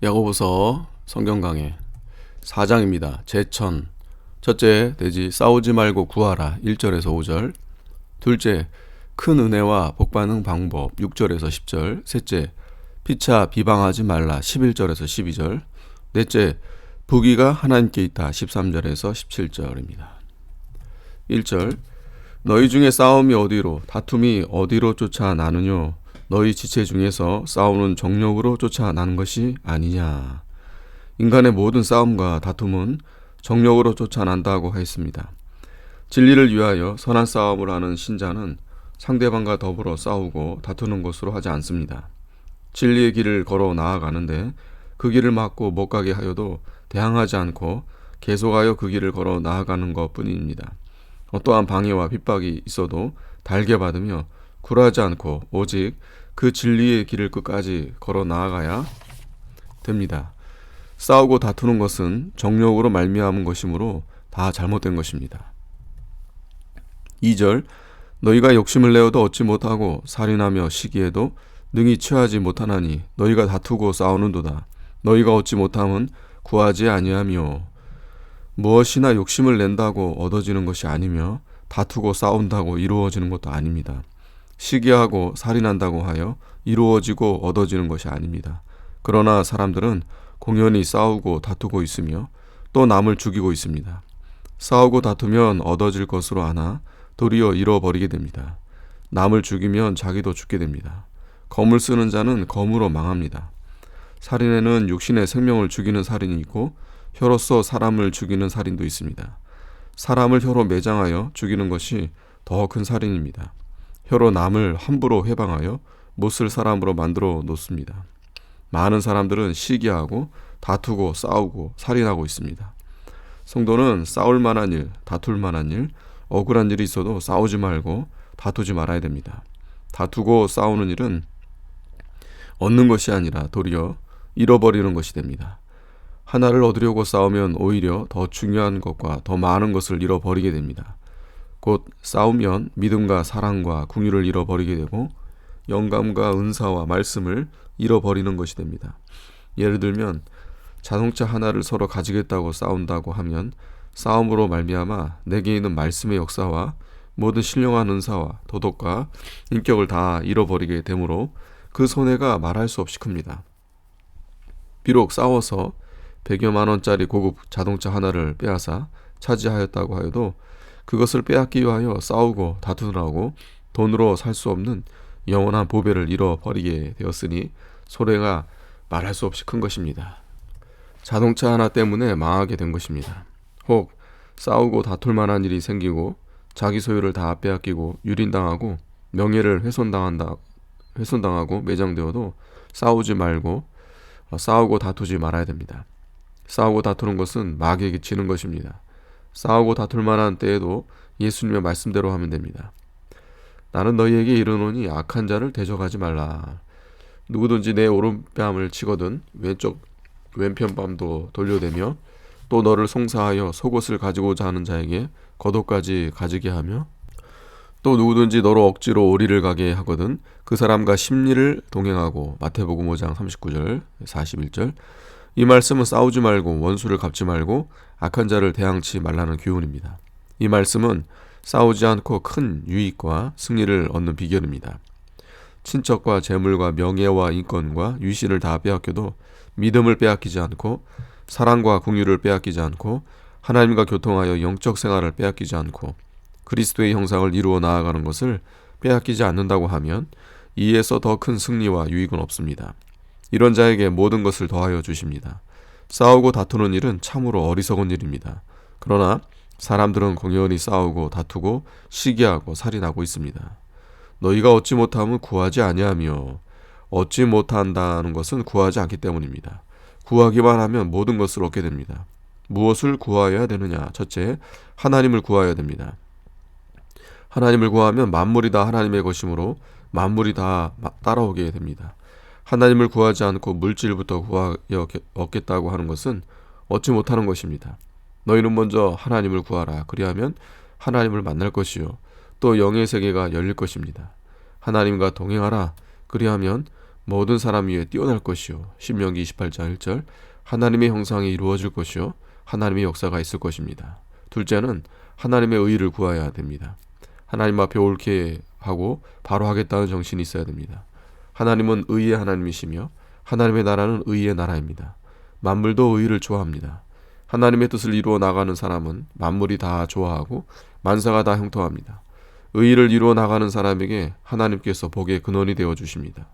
야고보서 성경 강해 4장입니다. 제천. 첫째, 돼지 싸우지 말고 구하라 1절에서 5절. 둘째, 큰 은혜와 복받는 방법 6절에서 10절. 셋째, 피차 비방하지 말라 11절에서 12절. 넷째, 부귀가 하나님께 있다 13절에서 17절입니다. 1절, 너희 중에 싸움이 어디로 다툼이 어디로 쫓아나느뇨? 너희 지체 중에서 싸우는 정욕으로 쫓아나는 것이 아니냐. 인간의 모든 싸움과 다툼은 정욕으로 쫓아난다고 하였습니다. 진리를 위하여 선한 싸움을 하는 신자는 상대방과 더불어 싸우고 다투는 것으로 하지 않습니다. 진리의 길을 걸어 나아가는데 그 길을 막고 못 가게 하여도 대항하지 않고 계속하여 그 길을 걸어 나아가는 것 뿐입니다. 어떠한 방해와 핍박이 있어도 달게 받으며 굴하지 않고 오직 그 진리의 길을 끝까지 걸어 나아가야 됩니다. 싸우고 다투는 것은 정욕으로 말미암은 것이므로 다 잘못된 것입니다. 2절, 너희가 욕심을 내어도 얻지 못하고 살인하며 시기에도 능히 취하지 못하나니 너희가 다투고 싸우는도다. 너희가 얻지 못함은 구하지 아니하며. 무엇이나 욕심을 낸다고 얻어지는 것이 아니며 다투고 싸운다고 이루어지는 것도 아닙니다. 시기하고 살인한다고 하여 이루어지고 얻어지는 것이 아닙니다. 그러나 사람들은 공연히 싸우고 다투고 있으며 또 남을 죽이고 있습니다. 싸우고 다투면 얻어질 것으로 아나 도리어 잃어버리게 됩니다. 남을 죽이면 자기도 죽게 됩니다. 검을 쓰는 자는 검으로 망합니다. 살인에는 육신의 생명을 죽이는 살인이 있고 혀로서 사람을 죽이는 살인도 있습니다. 사람을 혀로 매장하여 죽이는 것이 더 큰 살인입니다. 혀로 남을 함부로 해방하여 못쓸 사람으로 만들어 놓습니다. 많은 사람들은 시기하고 다투고 싸우고 살인하고 있습니다. 성도는 싸울 만한 일, 다툴 만한 일, 억울한 일이 있어도 싸우지 말고 다투지 말아야 됩니다. 다투고 싸우는 일은 얻는 것이 아니라 도리어 잃어버리는 것이 됩니다. 하나를 얻으려고 싸우면 오히려 더 중요한 것과 더 많은 것을 잃어버리게 됩니다. 곧 싸우면 믿음과 사랑과 긍휼을 잃어버리게 되고 영감과 은사와 말씀을 잃어버리는 것이 됩니다. 예를 들면 자동차 하나를 서로 가지겠다고 싸운다고 하면 싸움으로 말미암아 내게 있는 말씀의 역사와 모든 신령한 은사와 도덕과 인격을 다 잃어버리게 되므로 그 손해가 말할 수 없이 큽니다. 비록 싸워서 100여만 원짜리 고급 자동차 하나를 빼앗아 차지하였다고 하여도 그것을 빼앗기 위하여 싸우고 다투느라고 돈으로 살 수 없는 영원한 보배를 잃어버리게 되었으니 손해가 말할 수 없이 큰 것입니다. 자동차 하나 때문에 망하게 된 것입니다. 혹 싸우고 다툴 만한 일이 생기고 자기 소유를 다 빼앗기고 유린당하고 명예를 훼손당하고 매장되어도 싸우지 말고 싸우고 다투지 말아야 됩니다. 싸우고 다투는 것은 마귀에게 지는 것입니다. 싸우고 다툴 만한 때에도 예수님의 말씀대로 하면 됩니다. 나는 너희에게 이르노니 악한 자를 대적하지 말라. 누구든지 내 오른뺨을 치거든 왼편 뺨도 돌려대며 또 너를 송사하여 속옷을 가지고자 하는 자에게 겉옷까지 가지게 하며 또 누구든지 너로 억지로 오리를 가게 하거든 그 사람과 심리를 동행하고. 마태복음 5장 39절 41절. 이 말씀은 싸우지 말고 원수를 갚지 말고 악한 자를 대항치 말라는 교훈입니다. 이 말씀은 싸우지 않고 큰 유익과 승리를 얻는 비결입니다. 친척과 재물과 명예와 인권과 유신을 다 빼앗겨도 믿음을 빼앗기지 않고 사랑과 긍휼을 빼앗기지 않고 하나님과 교통하여 영적 생활을 빼앗기지 않고 그리스도의 형상을 이루어 나아가는 것을 빼앗기지 않는다고 하면 이에서 더 큰 승리와 유익은 없습니다. 이런 자에게 모든 것을 더하여 주십니다. 싸우고 다투는 일은 참으로 어리석은 일입니다. 그러나 사람들은 공연히 싸우고 다투고 시기하고 살인하고 있습니다. 너희가 얻지 못함은 구하지 아니하며. 얻지 못한다는 것은 구하지 않기 때문입니다. 구하기만 하면 모든 것을 얻게 됩니다. 무엇을 구하여야 되느냐? 첫째, 하나님을 구하여야 됩니다. 하나님을 구하면 만물이 다 하나님의 것이므로 만물이 다 따라오게 됩니다. 하나님을 구하지 않고 물질부터 구하여 얻겠다고 하는 것은 얻지 못하는 것입니다. 너희는 먼저 하나님을 구하라. 그리하면 하나님을 만날 것이요 또 영의 세계가 열릴 것입니다. 하나님과 동행하라. 그리하면 모든 사람 위에 뛰어날 것이요. 신명기 28장 1절. 하나님의 형상이 이루어질 것이요. 하나님의 역사가 있을 것입니다. 둘째는 하나님의 의의를 구해야 됩니다. 하나님 앞에 옳게 하고 바로 하겠다는 정신이 있어야 됩니다. 하나님은 의의 하나님이시며 하나님의 나라는 의의 나라입니다. 만물도 의의를 좋아합니다. 하나님의 뜻을 이루어 나가는 사람은 만물이 다 좋아하고 만사가 다 형통합니다. 의의를 이루어 나가는 사람에게 하나님께서 복의 근원이 되어 주십니다.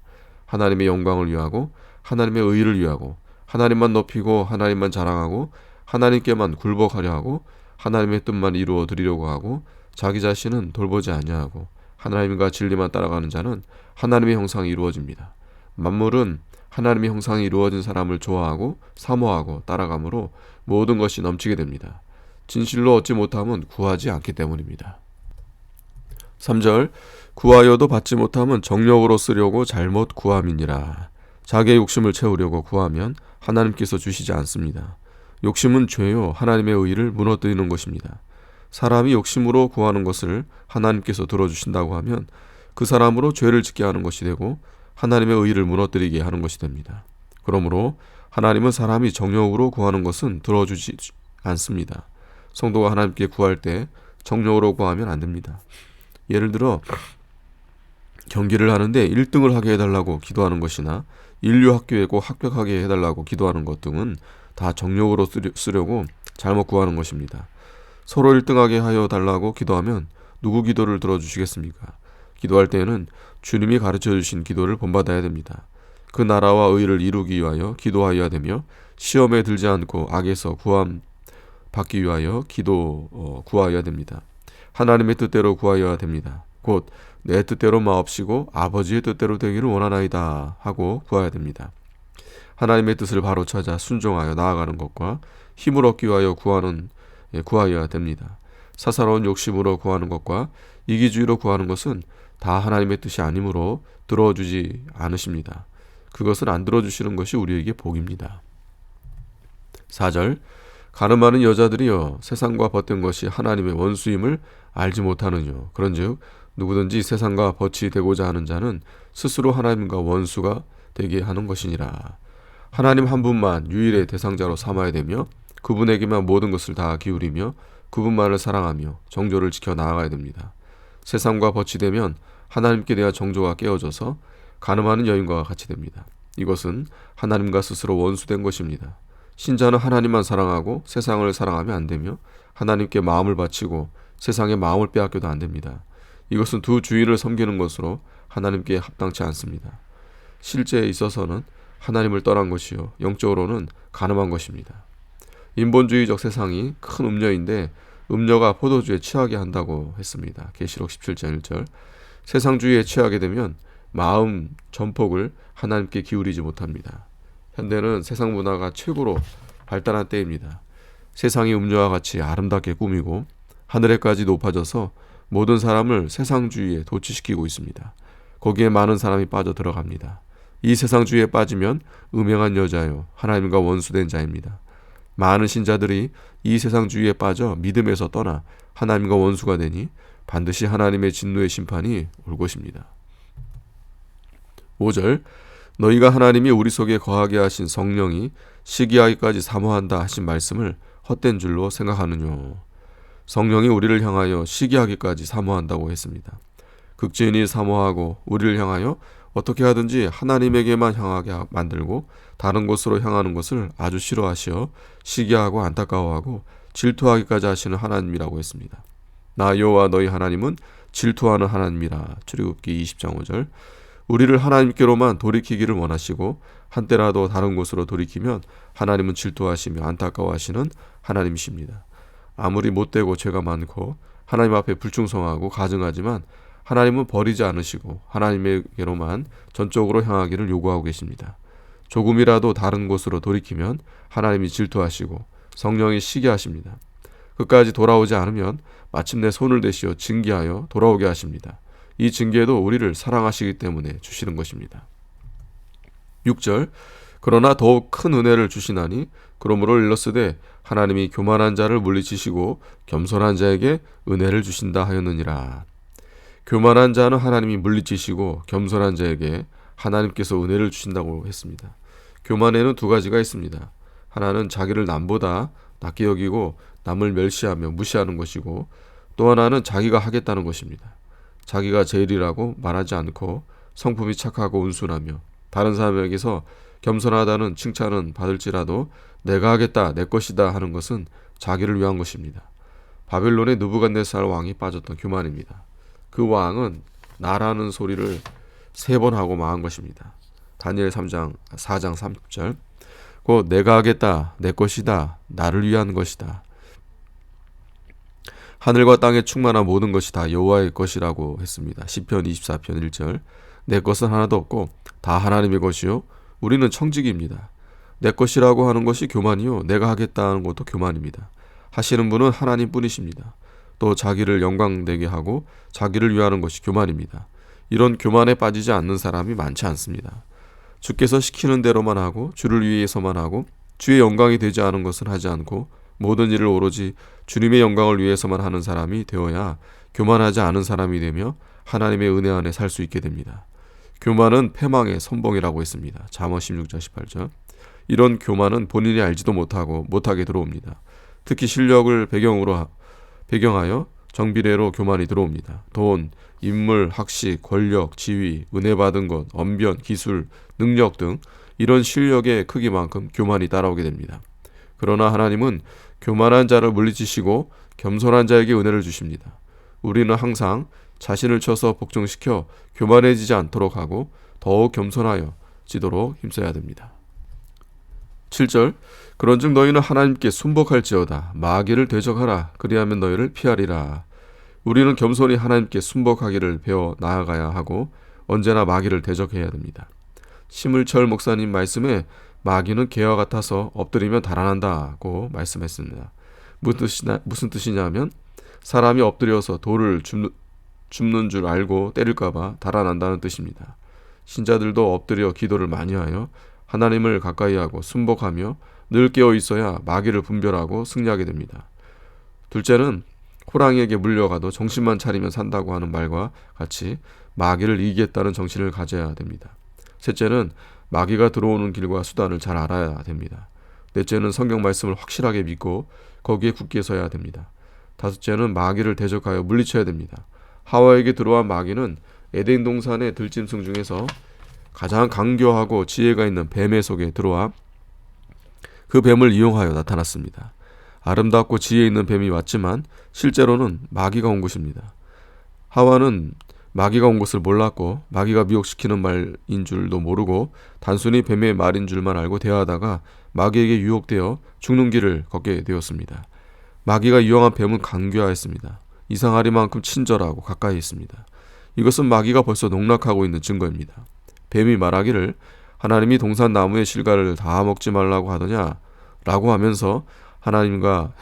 하나님의 영광을 위하고 하나님의 의의를 위하고 하나님만 높이고 하나님만 자랑하고 하나님께만 굴복하려 하고 하나님의 뜻만 이루어 드리려고 하고 자기 자신은 돌보지 아니하고 하나님과 진리만 따라가는 자는 하나님의 형상이 이루어집니다. 만물은 하나님의 형상이 이루어진 사람을 좋아하고 사모하고 따라가므로 모든 것이 넘치게 됩니다. 진실로 얻지 못함은 구하지 않기 때문입니다. 3절. 구하여도 받지 못함은 정력으로 쓰려고 잘못 구함이니라. 자기의 욕심을 채우려고 구하면 하나님께서 주시지 않습니다. 욕심은 죄요 하나님의 의의를 무너뜨리는 것입니다. 사람이 욕심으로 구하는 것을 하나님께서 들어주신다고 하면 그 사람으로 죄를 짓게 하는 것이 되고 하나님의 의의를 무너뜨리게 하는 것이 됩니다. 그러므로 하나님은 사람이 정욕으로 구하는 것은 들어주지 않습니다. 성도가 하나님께 구할 때 정욕으로 구하면 안 됩니다. 예를 들어 경기를 하는데 1등을 하게 해달라고 기도하는 것이나 인류 학교에 꼭 합격하게 해달라고 기도하는 것 등은 다 정욕으로 쓰려고 잘못 구하는 것입니다. 서로 1등하게 하여 달라고 기도하면 누구 기도를 들어주시겠습니까? 기도할 때에는 주님이 가르쳐 주신 기도를 본받아야 됩니다. 그 나라와 의를 이루기 위하여 기도하여야 되며 시험에 들지 않고 악에서 구함 받기 위하여 구하여야 됩니다. 하나님의 뜻대로 구하여야 됩니다. 곧 내 뜻대로 마옵시고 아버지의 뜻대로 되기를 원하나이다 하고 구해야 됩니다. 하나님의 뜻을 바로 찾아 순종하여 나아가는 것과 힘을 얻기 위하여 구하여야 됩니다. 사사로운 욕심으로 구하는 것과 이기주의로 구하는 것은 다 하나님의 뜻이 아니므로 들어주지 않으십니다. 그것을 안 들어주시는 것이 우리에게 복입니다. 4절. 가늠하는 여자들이여 세상과 벗된 것이 하나님의 원수임을 알지 못하느뇨. 그런즉 누구든지 세상과 벗이 되고자 하는 자는 스스로 하나님과 원수가 되게 하는 것이니라. 하나님 한 분만 유일의 대상자로 삼아야 되며 그분에게만 모든 것을 다 기울이며 그분만을 사랑하며 정조를 지켜 나아가야 됩니다. 세상과 벗이 되면 하나님께 대한 정조가 깨어져서 가늠하는 여인과 같이 됩니다. 이것은 하나님과 스스로 원수된 것입니다. 신자는 하나님만 사랑하고 세상을 사랑하면 안 되며 하나님께 마음을 바치고 세상에 마음을 빼앗겨도 안 됩니다. 이것은 두 주인을 섬기는 것으로 하나님께 합당치 않습니다. 실제에 있어서는 하나님을 떠난 것이요 영적으로는 가늠한 것입니다. 인본주의적 세상이 큰 음녀인데 음녀가 포도주에 취하게 한다고 했습니다. 계시록 17장 1절. 세상주의에 취하게 되면 마음 전폭을 하나님께 기울이지 못합니다. 현대는 세상 문화가 최고로 발달한 때입니다. 세상이 음녀와 같이 아름답게 꾸미고 하늘에까지 높아져서 모든 사람을 세상주의에 도취시키고 있습니다. 거기에 많은 사람이 빠져 들어갑니다. 이 세상주의에 빠지면 음행한 여자요 하나님과 원수된 자입니다. 많은 신자들이 이 세상주의에 빠져 믿음에서 떠나 하나님과 원수가 되니 반드시 하나님의 진노의 심판이 올 것입니다. 5절. 너희가 하나님이 우리 속에 거하게 하신 성령이 시기하기까지 사모한다 하신 말씀을 헛된 줄로 생각하느뇨. 성령이 우리를 향하여 시기하기까지 사모한다고 했습니다. 극진히 사모하고 우리를 향하여 어떻게 하든지 하나님에게만 향하게 만들고 다른 곳으로 향하는 것을 아주 싫어하시어 시기하고 안타까워하고 질투하기까지 하시는 하나님이라고 했습니다. 나 여호와 너희 하나님은 질투하는 하나님이라. 출애굽기 20장 5절. 우리를 하나님께로만 돌이키기를 원하시고 한때라도 다른 곳으로 돌이키면 하나님은 질투하시며 안타까워하시는 하나님이십니다. 아무리 못되고 죄가 많고 하나님 앞에 불충성하고 가증하지만 하나님은 버리지 않으시고 하나님에게로만 전적으로 향하기를 요구하고 계십니다. 조금이라도 다른 곳으로 돌이키면 하나님이 질투하시고 성령이 시기하십니다. 끝까지 돌아오지 않으면 마침내 손을 대시어 징계하여 돌아오게 하십니다. 이 징계도 우리를 사랑하시기 때문에 주시는 것입니다. 6절. 그러나 더욱 큰 은혜를 주시나니 그러므로 일렀으되 하나님이 교만한 자를 물리치시고 겸손한 자에게 은혜를 주신다 하였느니라. 교만한 자는 하나님이 물리치시고 겸손한 자에게 하나님께서 은혜를 주신다고 했습니다. 교만에는 두 가지가 있습니다. 하나는 자기를 남보다 낮게 여기고 남을 멸시하며 무시하는 것이고, 또 하나는 자기가 하겠다는 것입니다. 자기가 제일이라고 말하지 않고 성품이 착하고 온순하며 다른 사람에게서 겸손하다는 칭찬은 받을지라도 내가 하겠다, 내 것이다 하는 것은 자기를 위한 것입니다. 바벨론의 느부갓네살 왕이 빠졌던 교만입니다. 그 왕은 나라는 소리를 3번 하고 망한 것입니다. 다니엘 4장 30절. 곧 내가 하겠다, 내 것이다, 나를 위한 것이다. 하늘과 땅에 충만한 모든 것이 다 여호와의 것이라고 했습니다. 시편 24편 1절. 내 것은 하나도 없고 다 하나님의 것이요 우리는 청지기입니다. 내 것이라고 하는 것이 교만이요 내가 하겠다는 것도 교만입니다. 하시는 분은 하나님뿐이십니다. 또 자기를 영광되게 하고 자기를 위하는 것이 교만입니다. 이런 교만에 빠지지 않는 사람이 많지 않습니다. 주께서 시키는 대로만 하고 주를 위해서만 하고 주의 영광이 되지 않은 것은 하지 않고 모든 일을 오로지 주님의 영광을 위해서만 하는 사람이 되어야 교만하지 않은 사람이 되며 하나님의 은혜 안에 살 수 있게 됩니다. 교만은 패망의 선봉이라고 했습니다. 잠언 16장 18절. 이런 교만은 본인이 알지도 못하게 들어옵니다. 특히 실력을 배경하여 정비례로 교만이 들어옵니다. 돈, 인물, 학식, 권력, 지위, 은혜 받은 것, 언변, 기술, 능력 등 이런 실력의 크기만큼 교만이 따라오게 됩니다. 그러나 하나님은 교만한 자를 물리치시고 겸손한 자에게 은혜를 주십니다. 우리는 항상 자신을 쳐서 복종시켜 교만해지지 않도록 하고 더욱 겸손하여 지도록 힘써야 됩니다. 7절. 그런즉 너희는 하나님께 순복할지어다. 마귀를 대적하라. 그리하면 너희를 피하리라. 우리는 겸손히 하나님께 순복하기를 배워 나아가야 하고 언제나 마귀를 대적해야 됩니다. 심을철 목사님 말씀에 마귀는 개와 같아서 엎드리면 달아난다고 말씀했습니다. 무슨 뜻이냐면 사람이 엎드려서 돌을 줍는 줄 알고 때릴까봐 달아난다는 뜻입니다. 신자들도 엎드려 기도를 많이 하여 하나님을 가까이하고 순복하며 늘 깨어 있어야 마귀를 분별하고 승리하게 됩니다. 둘째는 호랑이에게 물려가도 정신만 차리면 산다고 하는 말과 같이 마귀를 이기겠다는 정신을 가져야 됩니다. 셋째는 마귀가 들어오는 길과 수단을 잘 알아야 됩니다. 넷째는 성경 말씀을 확실하게 믿고 거기에 굳게 서야 됩니다. 다섯째는 마귀를 대적하여 물리쳐야 됩니다. 하와에게 들어온 마귀는 에덴 동산의 들짐승 중에서 가장 강교하고 지혜가 있는 뱀의 속에 들어와 그 뱀을 이용하여 나타났습니다. 아름답고 지혜 있는 뱀이 왔지만 실제로는 마귀가 온 것입니다. 하와는 마귀가 온 것을 몰랐고 마귀가 미혹시키는 말인 줄도 모르고 단순히 뱀의 말인 줄만 알고 대화하다가 마귀에게 유혹되어 죽는 길을 걷게 되었습니다. 마귀가 이용한 뱀은 강교하였습니다. 이상하리만큼 친절하고 가까이 있습니다. 이것은 마귀가 벌써 농락하고 있는 증거입니다. 뱀이 말하기를 하나님이 동산 나무의 실과를 다 먹지 말라고 하더냐 라고 하면서 하나님과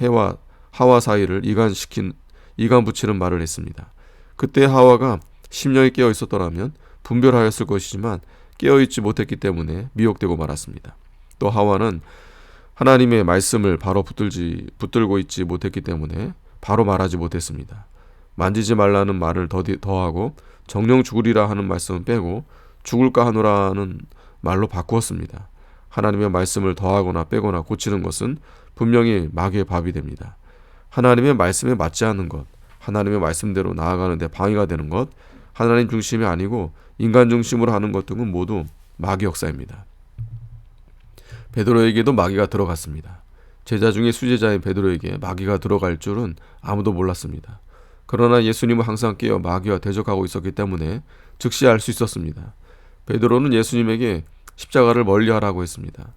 하와 사이를 이간 붙이는 말을 했습니다. 그때 하와가 심령이 깨어 있었더라면 분별하였을 것이지만 깨어있지 못했기 때문에 미혹되고 말았습니다. 또 하와는 하나님의 말씀을 바로 붙들고 있지 못했기 때문에 바로 말하지 못했습니다. 만지지 말라는 말을 더하고 정령 죽으리라 하는 말씀은 빼고 죽을까 하노라는 말로 바꾸었습니다. 하나님의 말씀을 더하거나 빼거나 고치는 것은 분명히 마귀의 밥이 됩니다. 하나님의 말씀에 맞지 않는 것, 하나님의 말씀대로 나아가는 데 방해가 되는 것, 하나님 중심이 아니고 인간 중심으로 하는 것 등은 모두 마귀 역사입니다. 베드로에게도 마귀가 들어갔습니다. 제자 중에 수제자인 베드로에게 마귀가 들어갈 줄은 아무도 몰랐습니다. 그러나 예수님은 항상 깨어 마귀와 대적하고 있었기 때문에 즉시 알 수 있었습니다. 베드로는 예수님에게 십자가를 멀리하라고 했습니다.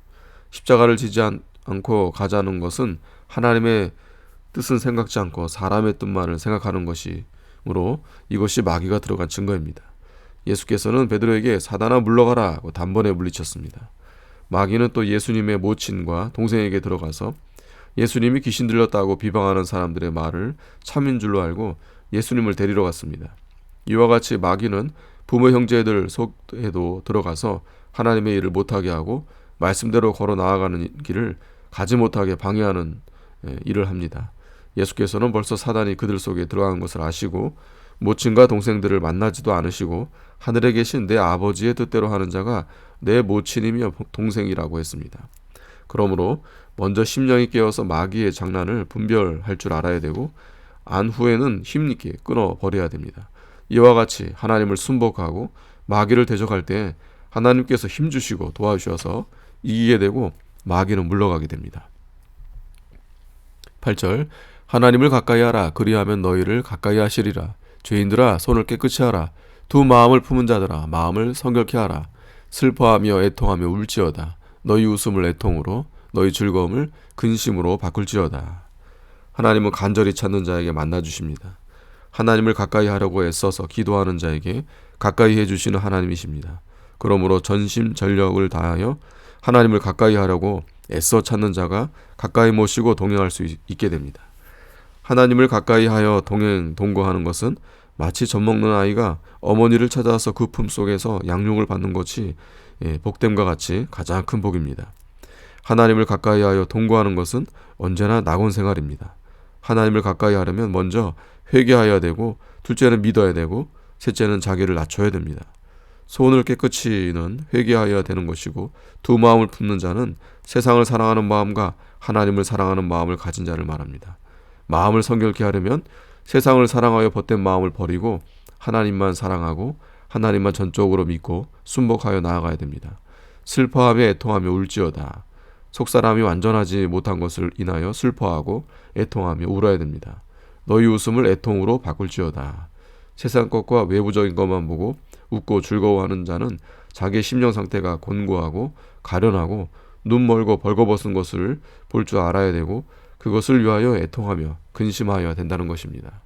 십자가를 지지 않고 가자는 것은 하나님의 뜻은 생각지 않고 사람의 뜻만을 생각하는 것이므로 이것이 마귀가 들어간 증거입니다. 예수께서는 베드로에게 사단아 물러가라 고 단번에 물리쳤습니다. 마귀는 또 예수님의 모친과 동생에게 들어가서 예수님이 귀신 들렸다고 비방하는 사람들의 말을 참인 줄로 알고 예수님을 데리러 갔습니다. 이와 같이 마귀는 부모 형제들 속에도 들어가서 하나님의 일을 못하게 하고 말씀대로 걸어 나아가는 길을 가지 못하게 방해하는 일을 합니다. 예수께서는 벌써 사단이 그들 속에 들어간 것을 아시고 모친과 동생들을 만나지도 않으시고 하늘에 계신 내 아버지의 뜻대로 하는 자가 내 모친이며 동생이라고 했습니다. 그러므로 먼저 심령이 깨어서 마귀의 장난을 분별할 줄 알아야 되고 안 후에는 힘있게 끊어버려야 됩니다. 이와 같이 하나님을 순복하고 마귀를 대적할 때 하나님께서 힘주시고 도와주셔서 이기게 되고 마귀는 물러가게 됩니다. 8절 하나님을 가까이 하라. 그리하면 너희를 가까이 하시리라. 죄인들아 손을 깨끗이 하라. 두 마음을 품은 자들아 마음을 성결케 하라. 슬퍼하며 애통하며 울지어다. 너희 웃음을 애통으로 너희 즐거움을 근심으로 바꿀지어다. 하나님은 간절히 찾는 자에게 만나주십니다. 하나님을 가까이 하려고 애써서 기도하는 자에게 가까이 해주시는 하나님이십니다. 그러므로 전심전력을 다하여 하나님을 가까이 하려고 애써 찾는 자가 가까이 모시고 동행할 수 있게 됩니다. 하나님을 가까이 하여 동거하는 것은 마치 젖먹는 아이가 어머니를 찾아서 그 품속에서 양육을 받는 것이 복됨과 같이 가장 큰 복입니다. 하나님을 가까이 하여 동거하는 것은 언제나 낙원 생활입니다. 하나님을 가까이 하려면 먼저 회개해야 되고 둘째는 믿어야 되고 셋째는 자기를 낮춰야 됩니다. 손을 깨끗이는 회개하여야 되는 것이고 두 마음을 품는 자는 세상을 사랑하는 마음과 하나님을 사랑하는 마음을 가진 자를 말합니다. 마음을 성결케 하려면 세상을 사랑하여 벗된 마음을 버리고 하나님만 사랑하고 하나님만 전적으로 믿고 순복하여 나아가야 됩니다. 슬퍼하며 애통하며 울지어다. 속사람이 완전하지 못한 것을 인하여 슬퍼하고 애통하며 울어야 됩니다. 너희 웃음을 애통으로 바꿀지어다. 세상 것과 외부적인 것만 보고 웃고 즐거워하는 자는 자기의 심령 상태가 곤고하고 가련하고 눈 멀고 벌거벗은 것을 볼 줄 알아야 되고 그것을 위하여 애통하며 근심하여야 된다는 것입니다.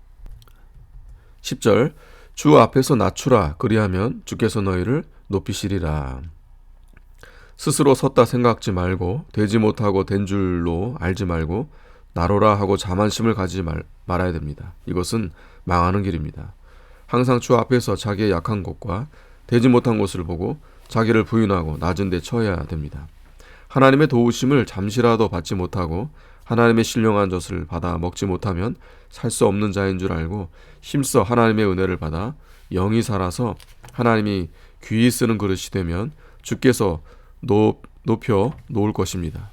10절 주 앞에서 낮추라. 그리하면 주께서 너희를 높이시리라. 스스로 섰다 생각지 말고 되지 못하고 된 줄로 알지 말고 나로라 하고 자만심을 가지지 말아야 됩니다. 이것은 망하는 길입니다. 항상 주 앞에서 자기의 약한 곳과 되지 못한 곳을 보고 자기를 부인하고 낮은 데 처해야 됩니다. 하나님의 도우심을 잠시라도 받지 못하고 하나님의 신령한 젖을 받아 먹지 못하면 살 수 없는 자인 줄 알고 힘써 하나님의 은혜를 받아 영이 살아서 하나님이 귀히 쓰는 그릇이 되면 주께서 높여 놓을 것입니다.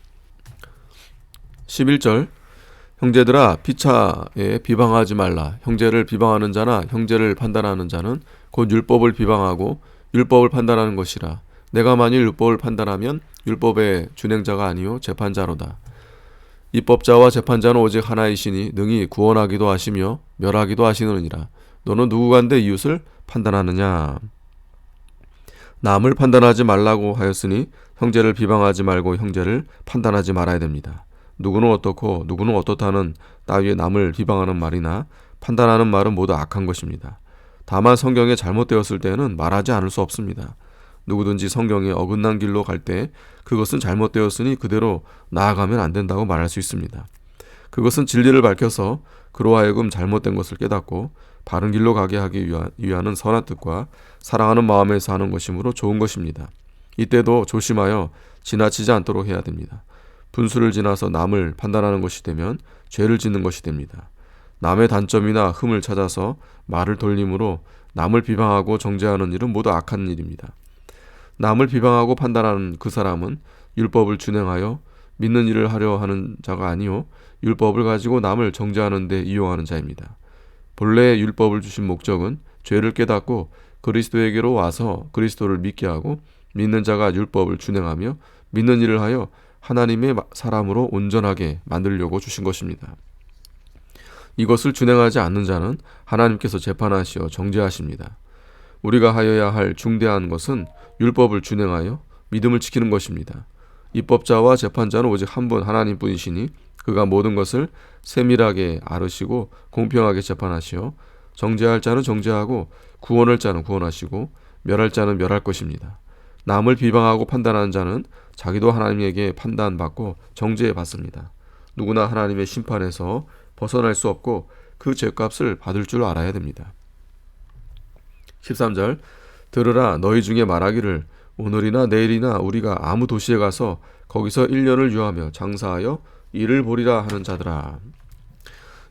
11절 형제들아 피차에 비방하지 말라. 형제를 비방하는 자나 형제를 판단하는 자는 곧 율법을 비방하고 율법을 판단하는 것이라. 내가 만일 율법을 판단하면 율법의 준행자가 아니요 재판자로다. 입법자와 재판자는 오직 하나이시니 능히 구원하기도 하시며 멸하기도 하시느니라. 너는 누구간데 이웃을 판단하느냐. 남을 판단하지 말라고 하였으니 형제를 비방하지 말고 형제를 판단하지 말아야 됩니다. 누구는 어떻고 누구는 어떻다는 따위의 남을 비방하는 말이나 판단하는 말은 모두 악한 것입니다. 다만 성경에 잘못되었을 때는 말하지 않을 수 없습니다. 누구든지 성경에 어긋난 길로 갈 때 그것은 잘못되었으니 그대로 나아가면 안 된다고 말할 수 있습니다. 그것은 진리를 밝혀서 그로 하여금 잘못된 것을 깨닫고 바른 길로 가게 하기 위하는 선한 뜻과 사랑하는 마음에서 하는 것이므로 좋은 것입니다. 이때도 조심하여 지나치지 않도록 해야 됩니다. 분수를 지나서 남을 판단하는 것이 되면 죄를 짓는 것이 됩니다. 남의 단점이나 흠을 찾아서 말을 돌림으로 남을 비방하고 정죄하는 일은 모두 악한 일입니다. 남을 비방하고 판단하는 그 사람은 율법을 준행하여 믿는 일을 하려 하는 자가 아니요 율법을 가지고 남을 정죄하는 데 이용하는 자입니다. 본래 율법을 주신 목적은 죄를 깨닫고 그리스도에게로 와서 그리스도를 믿게 하고 믿는 자가 율법을 준행하며 믿는 일을 하여 하나님의 사람으로 온전하게 만들려고 주신 것입니다. 이것을 준행하지 않는 자는 하나님께서 재판하시어 정죄하십니다. 우리가 하여야 할 중대한 것은 율법을 준행하여 믿음을 지키는 것입니다. 입법자와 재판자는 오직 한 분 하나님뿐이시니 그가 모든 것을 세밀하게 아르시고 공평하게 재판하시어 정죄할 자는 정죄하고 구원할 자는 구원하시고 멸할 자는 멸할 것입니다. 남을 비방하고 판단하는 자는 자기도 하나님에게 판단받고 정죄받습니다. 누구나 하나님의 심판에서 벗어날 수 없고 그 죄값을 받을 줄 알아야 됩니다. 13절 들으라 너희 중에 말하기를 오늘이나 내일이나 우리가 아무 도시에 가서 거기서 1년을 유하며 장사하여 일을 보리라 하는 자들아.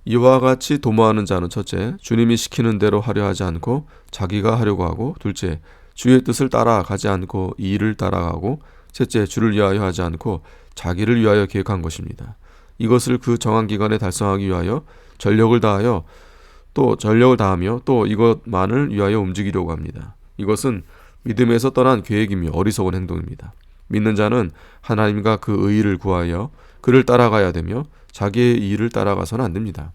이와 같이 도모하는 자는 첫째, 주님이 시키는 대로 하려 하지 않고 자기가 하려고 하고, 둘째, 주의 뜻을 따라가지 않고 이 일을 따라가고, 셋째, 주를 위하여 하지 않고 자기를 위하여 계획한 것입니다. 이것을 그 정한 기간에 달성하기 위하여 전력을 다하며 또 이것만을 위하여 움직이려고 합니다. 이것은 믿음에서 떠난 계획이며 어리석은 행동입니다. 믿는 자는 하나님과 그 의의를 구하여 그를 따라가야 되며 자기의 일을 따라가서는 안 됩니다.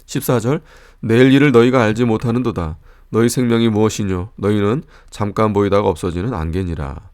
14절, 내일 일을 너희가 알지 못하는도다. 너희 생명이 무엇이뇨? 너희는 잠깐 보이다가 없어지는 안개니라.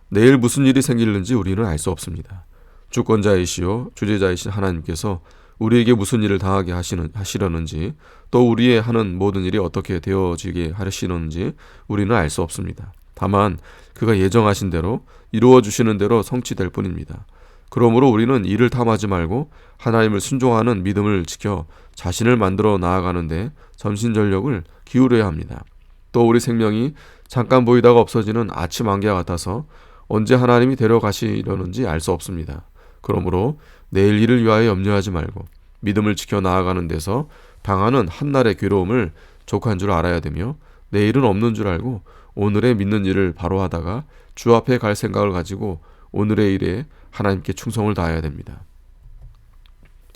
내일 무슨 일이 생기는지 우리는 알 수 없습니다. 주권자이시오 주제자이신 하나님께서 우리에게 무슨 일을 당하게 하시려는지, 또 우리의 하는 모든 일이 어떻게 되어지게 하시는지 우리는 알 수 없습니다. 다만 그가 예정하신 대로 이루어 주시는 대로 성취될 뿐입니다. 그러므로 우리는 이를 탐하지 말고 하나님을 순종하는 믿음을 지켜 자신을 만들어 나아가는데 전심전력을 기울여야 합니다. 또 우리 생명이 잠깐 보이다가 없어지는 아침 안개와 같아서 언제 하나님이 데려가시려는지 알 수 없습니다. 그러므로 내일 일을 위하여 염려하지 말고 믿음을 지켜 나아가는 데서 당하는 한날의 괴로움을 족한 줄 알아야 되며, 내일은 없는 줄 알고 오늘의 믿는 일을 바로 하다가 주 앞에 갈 생각을 가지고 오늘의 일에 하나님께 충성을 다해야 됩니다.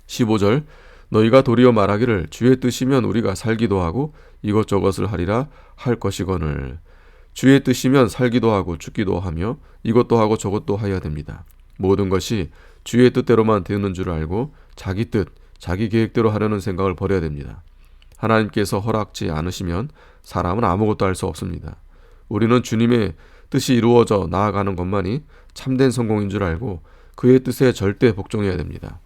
15절, 너희가 도리어 말하기를 주의 뜻이면 우리가 살기도 하고 이것저것을 하리라 할 것이거늘. 주의 뜻이면 살기도 하고 죽기도 하며 이것도 하고 저것도 하여야 됩니다. 모든 것이 주의 뜻대로만 되는 줄 알고 자기 뜻, 자기 계획대로 하려는 생각을 버려야 됩니다. 하나님께서 허락지 않으시면 사람은 아무것도 할 수 없습니다. 우리는 주님의 뜻이 이루어져 나아가는 것만이 참된 성공인 줄 알고 그의 뜻에 절대 복종해야 됩니다.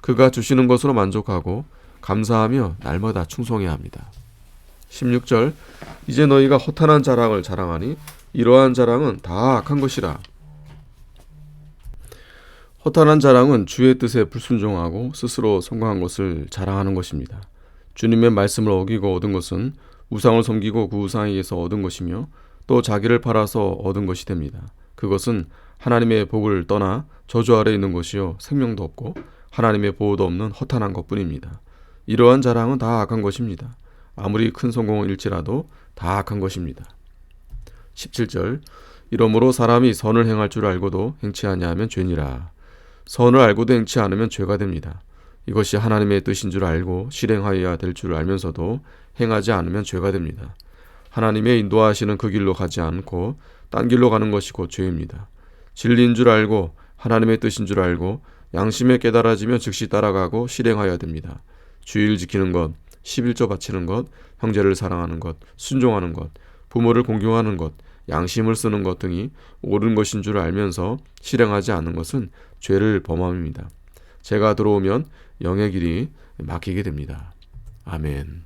그가 주시는 것으로 만족하고 감사하며 날마다 충성해야 합니다. 16절, 이제 너희가 허탄한 자랑을 자랑하니 이러한 자랑은 다 악한 것이라. 허탄한 자랑은 주의 뜻에 불순종하고 스스로 성공한 것을 자랑하는 것입니다. 주님의 말씀을 어기고 얻은 것은 우상을 섬기고 그 우상에게서 얻은 것이며 또 자기를 팔아서 얻은 것이 됩니다. 그것은 하나님의 복을 떠나 저주 아래 있는 것이요 생명도 없고 하나님의 보호도 없는 허탄한 것뿐입니다. 이러한 자랑은 다 악한 것입니다. 아무리 큰 성공일지라도 다 악한 것입니다. 17절, 이러므로 사람이 선을 행할 줄 알고도 행치 아니하면 죄니라. 선을 알고도 행치 않으면 죄가 됩니다. 이것이 하나님의 뜻인 줄 알고 실행하여야 될 줄 알면서도 행하지 않으면 죄가 됩니다. 하나님의 인도하시는 그 길로 가지 않고 딴 길로 가는 것이 곧 죄입니다. 진리인 줄 알고 하나님의 뜻인 줄 알고 양심에 깨달아지면 즉시 따라가고 실행하여야 됩니다. 주의를 지키는 것, 11조 바치는 것, 형제를 사랑하는 것, 순종하는 것, 부모를 공경하는 것, 양심을 쓰는 것 등이 옳은 것인 줄 알면서 실행하지 않는 것은 죄를 범함입니다. 죄가 들어오면 영의 길이 막히게 됩니다. 아멘.